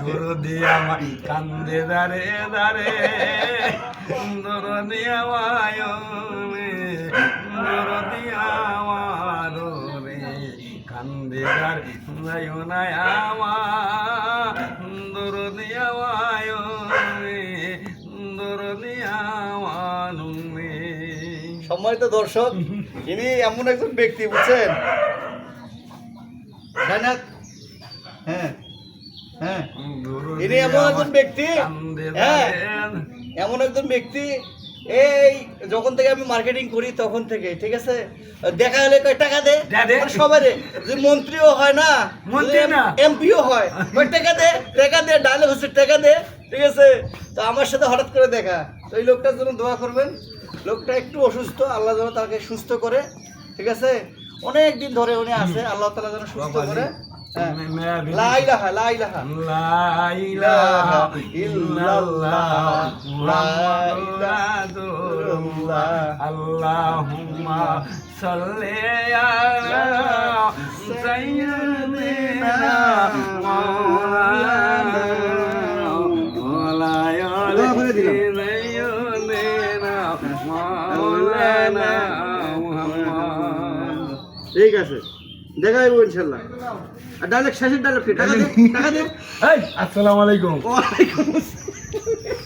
দরদি আমার কান্দে দারে দারে দরদি আমায় দরদি আমার রে কান্দে দারে নাই আমার দরদি আমায় দরদি আমার সম্মানিত দর্শক, ইনি এমন একজন ব্যক্তি, বুঝছেন? জানাত, হ্যাঁ হ্যাঁ, ইনি এমন একজন ব্যক্তি, হ্যাঁ এমন একজন ব্যক্তি, এই যখন থেকে আমি মার্কেটিং করি তখন থেকে, ঠিক আছে, দেখা হলে কয় টাকা দে সবারে, যে মন্ত্রীও হয় না, মন্ত্রী না এমপিও হয়, কয় টাকা দে ডায়লগ হচ্ছে টাকা দে, ঠিক আছে। তো আমার সাথে হঠাৎ করে দেখা, তো এই লোকটার জন্য দোয়া করবেন। লোকটা একটু অসুস্থ, আল্লাহ যেন তাকে সুস্থ করে, ঠিক আছে। অনেক দিন ধরে উনি আছে, আল্লাহ তাআলা যেন সুস্থ করে। লা ইলাহা লা ইলাহা লা ইলাহা ইল্লাল্লাহ মুহাম্মাদুর রাসূলুল্লাহ আল্লাহুম্মা সাল্লি আলা সাইয়্যিদিনা মাওলানা মাওলানা মুহাম্মদ। ঠিক আছে, দেখা যাবো ইনশাল্লাহ। আর ডায়লগ শেষের ডায়লগ, টাকা দে। আসসালামু আলাইকুম। ওয়ালাইকুম আসসালাম।